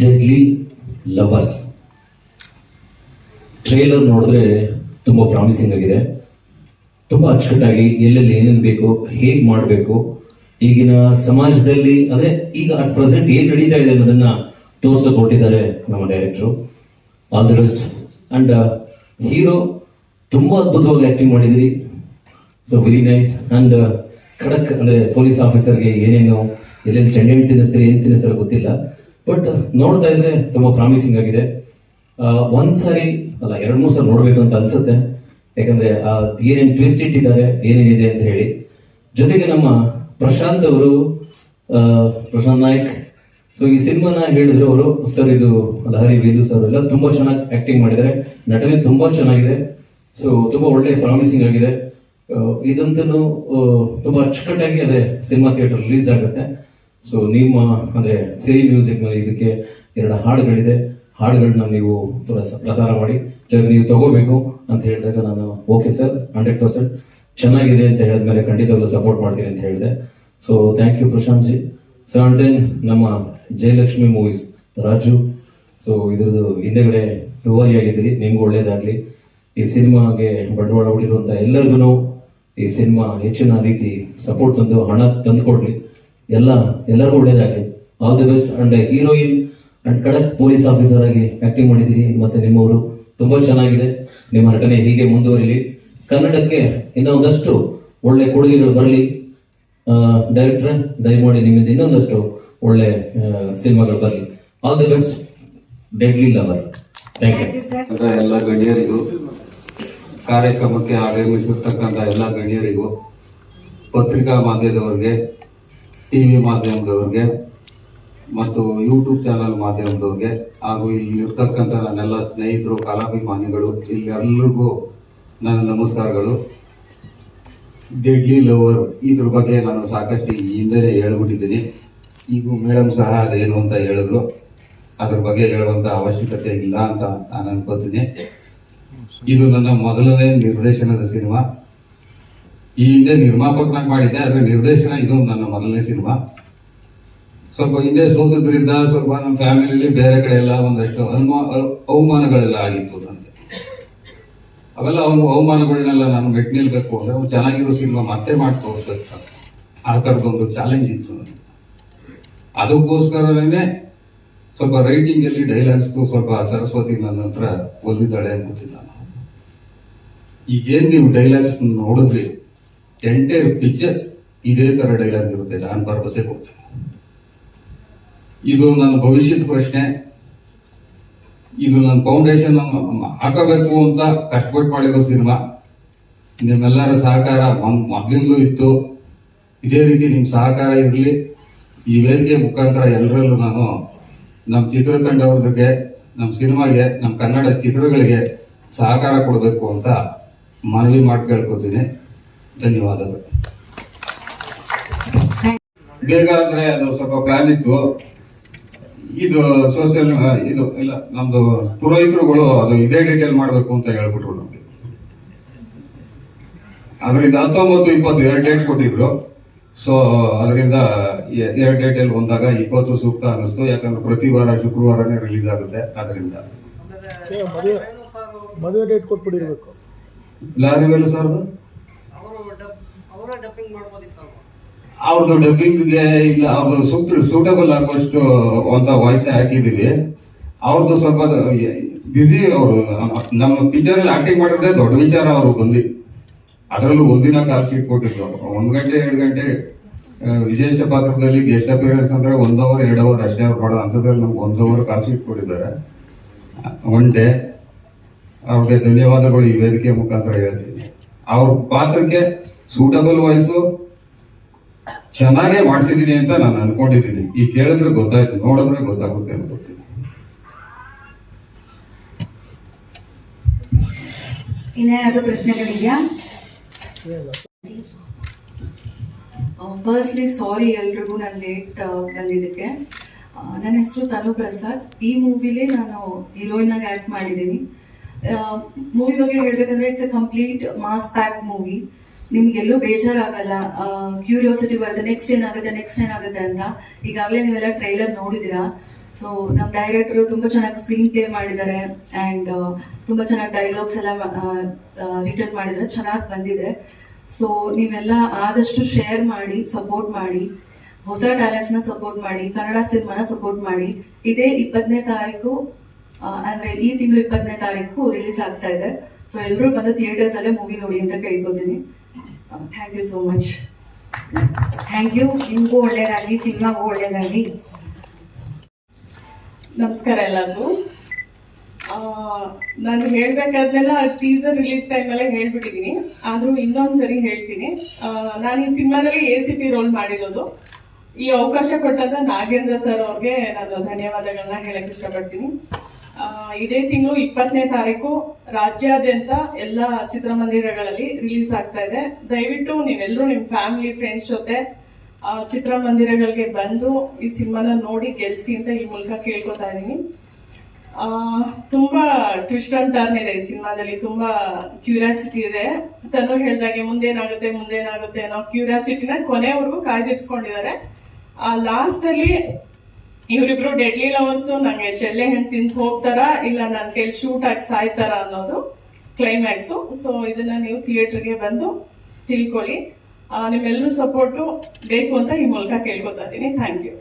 Deadly lovers trailer ನೋಡಿದ್ರೆ ತುಂಬ promising ಆಗಿದೆ. ತುಂಬ ಅಚ್ಚುಕಟ್ಟಾಗಿ ಎಲ್ಲೆಲ್ಲಿ ಏನೇನು ಬೇಕು, ಹೇಗೆ ಮಾಡಬೇಕು, ಈಗಿನ ಸಮಾಜದಲ್ಲಿ ಅಂದರೆ ಈಗ ಅಟ್ ಪ್ರೆಸೆಂಟ್ ಏನು ನಡೀತಾ ಇದೆ ಅನ್ನೋದನ್ನ ತೋರಿಸಿಕೊಟ್ಟಿದ್ದಾರೆ ನಮ್ಮ director. All the best. And hero ತುಂಬ ಅದ್ಭುತವಾಗಿ ಆ್ಯಕ್ಟಿಂಗ್ ಮಾಡಿದಿರಿ. So very nice. ಆ್ಯಂಡ್ ಖಡಕ್ ಅಂದರೆ ಪೊಲೀಸ್ ಆಫೀಸರ್ಗೆ ಏನೇನು ಎಲ್ಲೆಲ್ಲಿ ಚೆಂಡೆಣ್ಣು ತಿನ್ನಿಸ್ತಾರೆ, ಏನು ತಿನ್ನಿಸ್ತಾರೆ ಗೊತ್ತಿಲ್ಲ, ಬಟ್ ನೋಡ್ತಾ ಇದ್ರೆ ತುಂಬ ಪ್ರಾಮಿಸಿಂಗ್ ಆಗಿದೆ. ಒಂದ್ಸಾರಿ ಅಲ್ಲ 2-3 ಸಲ ನೋಡ್ಬೇಕು ಅಂತ ಅನ್ಸುತ್ತೆ. ಯಾಕಂದ್ರೆ ಏನೇನು ಟ್ವಿಸ್ಟ್ ಇಟ್ಟಿದ್ದಾರೆ, ಏನೇನಿದೆ ಅಂತ ಹೇಳಿ. ಜೊತೆಗೆ ನಮ್ಮ ಪ್ರಶಾಂತ್ ಅವರು, ಪ್ರಶಾಂತ್ ನಾಯ್ಕ್, ಸೊ ಈ ಸಿನಿಮಾನ ಹೇಳಿದ್ರು ಅವರು, ಸರ್ ಇದು ಲಹರಿ ವೇಲು ಸರ್ ಎಲ್ಲ ತುಂಬಾ ಚೆನ್ನಾಗಿ ಆಕ್ಟಿಂಗ್ ಮಾಡಿದ್ದಾರೆ, ನಟನೆ ತುಂಬಾ ಚೆನ್ನಾಗಿದೆ. ಸೊ ತುಂಬಾ ಒಳ್ಳೆ ಪ್ರಾಮಿಸಿಂಗ್ ಆಗಿದೆ. ಇದಂತೂ ತುಂಬಾ ಅಚ್ಚುಕಟ್ಟಾಗಿ ಅದೇ ಸಿನಿಮಾ ಥಿಯೇಟರ್ ರಿಲೀಸ್ ಆಗುತ್ತೆ. ಸೊ ನಿಮ್ಮ ಅಂದ್ರೆ ಸಿರಿ ಮ್ಯೂಸಿಕ್ ನಲ್ಲಿ ಇದಕ್ಕೆ 2 ಹಾಡುಗಳಿದೆ. ಹಾಡುಗಳನ್ನ ನೀವು ಪ್ರಸಾರ ಮಾಡಿ ಜೊತೆಗೆ ನೀವು ತಗೋಬೇಕು ಅಂತ ಹೇಳಿದಾಗ ನಾನು ಓಕೆ ಸರ್ 100% ಚೆನ್ನಾಗಿದೆ ಅಂತ ಹೇಳಿದ್ಮೇಲೆ ಖಂಡಿತವಾಗ್ಲೂ ಸಪೋರ್ಟ್ ಮಾಡ್ತೀನಿ ಅಂತ ಹೇಳಿದೆ. So thank you Prashanth ji. So and then ನಮ್ಮ ಜಯಲಕ್ಷ್ಮಿ ಮೂವೀಸ್ ರಾಜು, ಸೊ ಇದ್ರದ್ದು ಹಿಂದೆಗಡೆ ರೂವಾರಿ ಆಗಿದ್ದೀರಿ, ನಿಮ್ಗೂ ಒಳ್ಳೇದಾಗ್ಲಿ. ಈ ಸಿನಿಮಾಗೆ ಬಂಡವಾಳ ಹೂಡಿರುವಂತ ಎಲ್ಲರಿಗೂ ಈ ಸಿನಿಮಾ ಹೆಚ್ಚಿನ ರೀತಿ ಸಪೋರ್ಟ್ ತಂದು ಹಣ ತಂದು ಕೊಡ್ಲಿ, ಎಲ್ಲರಿಗೂ ಒಳ್ಳೇದಾಗ್ಲಿ. All the best. And heroine and ಖಡಕ್ ಪೊಲೀಸ್ ಆಫೀಸರ್ ಆಗಿ ಆಕ್ಟಿಂಗ್ ಮಾಡಿದ್ದೀರಿ, ಮತ್ತೆ ನಿಮ್ಮವರು ತುಂಬಾ ಚೆನ್ನಾಗಿದೆ. ನಿಮ್ಮ ನಟನೆ ಹೀಗೆ ಮುಂದುವರಿಲಿ. ಕನ್ನಡಕ್ಕೆ ಇನ್ನೊಂದಷ್ಟು ಒಳ್ಳೆ ಕೊಡುಗೆಗಳು ಬರಲಿ. ಡೈರೆಕ್ಟರ್ ದಯಮಾಡಿ ನಿಮ್ಮಿಂದ ಇನ್ನೊಂದಷ್ಟು ಒಳ್ಳೆ ಸಿನಿಮಾಗಳು ಬರಲಿ. All the best. Deadly lover. Thank you. ಎಲ್ಲ ಗಣ್ಯರಿಗೂ, ಕಾರ್ಯಕ್ರಮಕ್ಕೆ ಆಗಮಿಸಿರ್ತಕ್ಕಂಥ ಎಲ್ಲ ಗಣ್ಯರಿಗೂ, ಪತ್ರಿಕಾ ಮಾಧ್ಯಮದವರಿಗೆ, ಟಿವಿ ಮಾಧ್ಯಮದವ್ರಿಗೆ ಮತ್ತು ಯೂಟ್ಯೂಬ್ ಚಾನಲ್ ಮಾಧ್ಯಮದವ್ರಿಗೆ ಹಾಗೂ ಇಲ್ಲಿ ಇರ್ತಕ್ಕಂಥ ನನ್ನೆಲ್ಲ ಸ್ನೇಹಿತರು, ಕಲಾಭಿಮಾನಿಗಳು, ಇಲ್ಲಿ ಎಲ್ಲರಿಗೂ ನನ್ನ ನಮಸ್ಕಾರಗಳು. ಡೆಡ್ಲಿ ಲವರ್ ಇದ್ರ ಬಗ್ಗೆ ನಾನು ಸಾಕಷ್ಟು ಹಿಂದೆನೇ ಹೇಳ್ಬಿಟ್ಟಿದ್ದೀನಿ. ಈಗೂ ಮೇಡಮ್ ಸಹ ಅದೇನು ಅಂತ ಹೇಳಿದ್ರು, ಅದ್ರ ಬಗ್ಗೆ ಹೇಳುವಂಥ ಅವಶ್ಯಕತೆ ಇಲ್ಲ ಅಂತ ನಾನು ಅನ್ಕೋತೀನಿ. ಇದು ನನ್ನ ಮೊದಲನೇ ನಿರ್ದೇಶನದ ಸಿನಿಮಾ. ಈ ಹಿಂದೆ ನಿರ್ಮಾಪಕನಾಗಿ ಮಾಡಿದ್ದೆ, ಆದರೆ ನಿರ್ದೇಶನ ಇದು ನನ್ನ ಮೊದಲನೇ ಸಿನಿಮಾ. ಸ್ವಲ್ಪ ಹಿಂದೆ ಸೋತದ್ರಿಂದ ಸ್ವಲ್ಪ ನಮ್ಮ ಫ್ಯಾಮಿಲಿಯಲ್ಲಿ ಬೇರೆ ಕಡೆ ಎಲ್ಲ ಒಂದಷ್ಟು ಅವಮಾನಗಳೆಲ್ಲ ಆಗಿತ್ತು ನನಗೆ. ಅವೆಲ್ಲ ಅವಮಾನಗಳನ್ನೆಲ್ಲ ನಾನು ಮೆಟ್ ನಿಲ್ಬೇಕು ಅಂದ್ರೆ ಒಂದು ಚೆನ್ನಾಗಿರೋ ಸಿನಿಮಾ ಮತ್ತೆ ಮಾಡಿ ತೋರಿಸ್ಬೇಕು, ಆ ಥರದೊಂದು ಚಾಲೆಂಜ್ ಇತ್ತು ನನಗೆ. ಅದಕ್ಕೋಸ್ಕರನೇ ಸ್ವಲ್ಪ ರೈಟಿಂಗ್ ಅಲ್ಲಿ ಡೈಲಾಗ್ಸ್ ಸ್ವಲ್ಪ ಸರಸ್ವತಿ ನನ್ನ ಹತ್ರ ಓದಿದ್ದಾಳೆ ಅನ್ಕೋತೀನಿ ನಾನು. ಈಗೇನು ನೀವು ಡೈಲಾಗ್ಸ್ ನೋಡಿದ್ರಿ, ಎಂಟೈರ್ ಪಿಕ್ಚರ್ ಇದೇ ತರ ಡೈಲಾಗ್ ಇರುತ್ತೆ, ನಾನು ಭರವಸೆ ಕೊಡ್ತೀನಿ. ಇದು ನನ್ನ ಭವಿಷ್ಯದ ಪ್ರಶ್ನೆ. ಇದು ನನ್ನ ಫೌಂಡೇಶನ್ ಹಾಕಬೇಕು ಅಂತ ಕಷ್ಟಪಟ್ಟು ಮಾಡಿರೋ ಸಿನಿಮಾ. ನಿಮ್ಮೆಲ್ಲರ ಸಹಕಾರ ಮೊದಲಿಂದಲೂ ಇತ್ತು, ಇದೇ ರೀತಿ ನಿಮ್ಮ ಸಹಕಾರ ಇರಲಿ. ಈ ವೇದಿಕೆ ಮುಖಾಂತರ ಎಲ್ಲರಲ್ಲೂ ನಾನು ನಮ್ಮ ಚಿತ್ರತಂಡವ್ರಿಗೆ, ನಮ್ಮ ಸಿನಿಮಾಗೆ, ನಮ್ಮ ಕನ್ನಡ ಚಿತ್ರಗಳಿಗೆ ಸಹಕಾರ ಕೊಡಬೇಕು ಅಂತ ಮನವಿ ಮಾಡಿ ಕೇಳ್ಕೊತೀನಿ. ಧನ್ಯವಾದಗಳು. ಬೇಗ ಅಂದ್ರೆ ಅದು ಸ್ವಲ್ಪ ಪ್ಲಾನ್ ಇತ್ತು. ಇದು ಸೋಷಿಯಲ್ ಇದು ಇಲ್ಲ, ನಮ್ದು ಪುರೋಹಿತರುಗಳು ಅದು ಇದೇ ಡೀಟೇಲ್ ಮಾಡಬೇಕು ಅಂತ ಹೇಳ್ಬಿಟ್ರು ನಮ್ಗೆ. ಅದರಿಂದ 19, 20 2 ಡೇಟ್ ಕೊಟ್ಟಿದ್ರು. ಸೊ ಅದರಿಂದ 2 ಡೇಟಲ್ಲಿ ಬಂದಾಗ 20 ಸೂಕ್ತ ಅನ್ನಿಸ್ತು. ಯಾಕಂದ್ರೆ ಪ್ರತಿ ವಾರ ಶುಕ್ರವಾರನೇ ರಿಲೀಸ್ ಆಗುತ್ತೆ. ಅದರಿಂದ ಮದುವೆ ಡೇಟ್ ಕೊಟ್ಬಿಟ್ಟಿರ್ಬೇಕು. ಲಾರಿ ವೇಲು ಸರ್ ಅವ್ರದ್ದು ಡಬ್ಬಿಂಗ್ಗೆ ಇಲ್ಲ, ಅವ್ರದ್ದು ಸೂಟಬಲ್ ಆಗುವಷ್ಟು ಅಂತ ವಾಯ್ಸ್ ಹಾಕಿದೀವಿ. ಅವ್ರದ್ದು ಸ್ವಲ್ಪ ಬಿಸಿ. ಅವರು ನಮ್ಮ ಪಿಕ್ಚರ್ ಅಲ್ಲಿ ಆಕ್ಟಿಂಗ್ ಮಾಡಿದ್ರೆ ದೊಡ್ಡ ವಿಚಾರ. ಅವರು ಬಂದು ಅದರಲ್ಲೂ ಒಂದಿನ ಕಾಲ್ ಶೀಟ್ ಕೊಟ್ಟಿದ್ರು. 1 ಗಂಟೆ 2 ಗಂಟೆ ವಿಶೇಷ ಪಾತ್ರದಲ್ಲಿ ಗೆಸ್ಟ್ ಅಪಿಯರೆನ್ಸ್ ಅಂದ್ರೆ 1 ಅವರ್ 2 ಅವರ್ ಅಷ್ಟೇ ಅವ್ರು ಮಾಡೋದು. ಅಂಥದ್ರಲ್ಲಿ ನಮ್ಗೆ 1 ಅವರ್ ಕಾಲ್ ಶೀಟ್ ಕೊಟ್ಟಿದ್ದಾರೆ 1 ಡೇ. ಅವ್ರಿಗೆ ಧನ್ಯವಾದಗಳು ಈ ವೇದಿಕೆ ಮುಖಾಂತರ ಹೇಳ್ತೀನಿ. ಅವ್ರ ಪಾತ್ರಕ್ಕೆ ಸೂಟಬಲ್ ವಾಯ್ಸು ಚೆನ್ನಾಗೇ ಮಾಡಿಸಿದೀನಿ ಅಂತ ನಾನು ಅನ್ಕೊಂಡಿದ್ದೀನಿ. ಈ ಕೇಳಿದ್ರೆ ಗೊತ್ತಾಯ್ತು, ನೋಡಿದ್ರೆ ಗೊತ್ತಾಗುತ್ತೆ ಅನ್ಕೋತೀನಿ. ಇನ್ನೇನಾದ್ರೂ ಪ್ರಶ್ನೆಗಳಿದೆಯಾ? ಫಸ್ಟ್ಲಿ ಸಾರಿ ಎಲ್ರಿಗೂ ನಾನು ಲೇಟ್ ಬಂದಿದ್ದಕ್ಕೆ. ನನ್ನ ಹೆಸರು ತನು ಪ್ರಸಾದ್. ಈ ಮೂವಿಲಿ ನಾನು ಹೀರೋಯಿನ್ ಆಗಿ ಆಕ್ಟ್ ಮಾಡಿದ್ದೀನಿ. ಮೂವಿ ಬಗ್ಗೆ ಹೇಳ್ಬೇಕಂದ್ರೆ it's a complete mass pack movie. ನಿಮ್ಗೆಲ್ಲೂ ಬೇಜಾರಾಗಲ್ಲ, ಕ್ಯೂರಿಯಾಸಿಟಿ ಬರುತ್ತೆ ನೆಕ್ಸ್ಟ್ ಏನಾಗುತ್ತೆ ಅಂತ. ಈಗಾಗಲೇ ನೀವೆಲ್ಲ ಟ್ರೈಲರ್ ನೋಡಿದಿರಾ. ಸೊ ನಮ್ಮ ಡೈರೆಕ್ಟರ್ ತುಂಬಾ ಚೆನ್ನಾಗಿ ಸ್ಕ್ರೀನ್ ಪ್ಲೇ ಮಾಡಿದ್ದಾರೆ ಅಂಡ್ ತುಂಬಾ ಚೆನ್ನಾಗಿ ಡೈಲಾಗ್ಸ್ ಎಲ್ಲ ರಿಟರ್ನ್ ಮಾಡಿದ್ದಾರೆ, ಚೆನ್ನಾಗಿ ಬಂದಿದೆ. ಸೊ ನೀವೆಲ್ಲ ಆದಷ್ಟು ಶೇರ್ ಮಾಡಿ, ಸಪೋರ್ಟ್ ಮಾಡಿ, ಹೊಸ ಟ್ಯಾಲೆಂಟ್ಸ್ ನ ಸಪೋರ್ಟ್ ಮಾಡಿ, ಕನ್ನಡ ಸಿನಿಮಾನ ಸಪೋರ್ಟ್ ಮಾಡಿ. ಇದೇ 20ನೇ ತಾರೀಕು ಅಂದ್ರೆ ಈ ತಿಂಗಳು 20ನೇ ತಾರೀಕು ರಿಲೀಸ್ ಆಗ್ತಾ ಇದೆ. ಸೊ ಎಲ್ಲರೂ ಬಂದು ಥಿಯೇಟರ್ಸ್ ಅಲ್ಲೇ ಮೂವಿ ನೋಡಿ ಅಂತ ಕೇಳ್ಕೊತೀನಿ. Thank you so much. Thank you. ನಿಮಗೂ ಒಳ್ಳೇದಾಗಲಿ, ಸಿನಿಮಾಗೂ ಒಳ್ಳೇದಾಗಲಿ. ನಮಸ್ಕಾರ ಎಲ್ಲರಿಗೂ. ನಾನು ಹೇಳ್ಬೇಕಾದ್ನೆಲ್ಲ ಟೀಸರ್ ರಿಲೀಸ್ ಟೈಮಲ್ಲೇ ಹೇಳ್ಬಿಟ್ಟಿದ್ದೀನಿ, ಆದರೂ ಇನ್ನೊಂದ್ಸರಿ ಹೇಳ್ತೀನಿ. ನಾನು ಈ ಸಿನಿಮಾದಲ್ಲಿ ACP ರೋಲ್ ಮಾಡಿರೋದು. ಈ ಅವಕಾಶ ಕೊಟ್ಟಂತ ನಾಗೇಂದ್ರ ಸರ್ ಅವ್ರಿಗೆ ನಾನು ಧನ್ಯವಾದಗಳನ್ನ ಹೇಳಕ್ ಇಷ್ಟಪಡ್ತೀನಿ. ಇದೇ ತಿಂಗಳು 20ನೇ ತಾರೀಕು ರಾಜ್ಯಾದ್ಯಂತ ಎಲ್ಲ ಚಿತ್ರಮಂದಿರಗಳಲ್ಲಿ ರಿಲೀಸ್ ಆಗ್ತಾ ಇದೆ. ದಯವಿಟ್ಟು ನೀವೆಲ್ಲರೂ ನಿಮ್ಮ ಫ್ಯಾಮಿಲಿ ಫ್ರೆಂಡ್ಸ್ ಜೊತೆ ಚಿತ್ರಮಂದಿರಗಳಿಗೆ ಬಂದು ಈ ಸಿನಿಮಾನ ನೋಡಿ ಗೆಲ್ಸಿ ಅಂತ ಈ ಮೂಲಕ ಕೇಳ್ಕೊತಾ ಇದ್ದೀನಿ. ತುಂಬಾ ಟ್ವಿಸ್ಟ್ ಅಂಡ್ ಟರ್ನ್ ಇದೆ ಈ ಸಿನಿಮಾದಲ್ಲಿ, ತುಂಬಾ ಕ್ಯೂರಿಯಾಸಿಟಿ ಇದೆ. ತನು ಹೇಳ್ದಾಗೆ ಮುಂದೇನಾಗುತ್ತೆ ಅನ್ನೋ ಕ್ಯೂರಿಯಾಸಿಟಿನ ಕೊನೆವರೆಗೂ ಕಾಯ್ದಿರಿಸ್ಕೊಂಡಿದ್ದಾರೆ. ಲಾಸ್ಟ್ ಅಲ್ಲಿ ಇವರಿಬ್ರು ಡೆಡ್ಲಿ ಲವರ್ಸ್ ನಂಗೆ ಚೆಲ್ಲೆ ಹೆಣ್ಣು ತಿನ್ಸ್ ಹೋಗ್ತಾರ, ಇಲ್ಲ ನನ್ನ ಕೈಲಿ ಶೂಟ್ ಆಗಿ ಸಾಯ್ತಾರ ಅನ್ನೋದು ಕ್ಲೈಮ್ಯಾಕ್ಸು. ಸೊ ಇದನ್ನ ನೀವು ಥಿಯೇಟರ್ಗೆ ಬಂದು ತಿಳ್ಕೊಳ್ಳಿ. ನಿಮ್ಮೆಲ್ಲರೂ ಸಪೋರ್ಟು ಬೇಕು ಅಂತ ಈ ಮೂಲಕ ಕೇಳ್ಕೊತಾ ಇದ್ದೀನಿ. Thank you.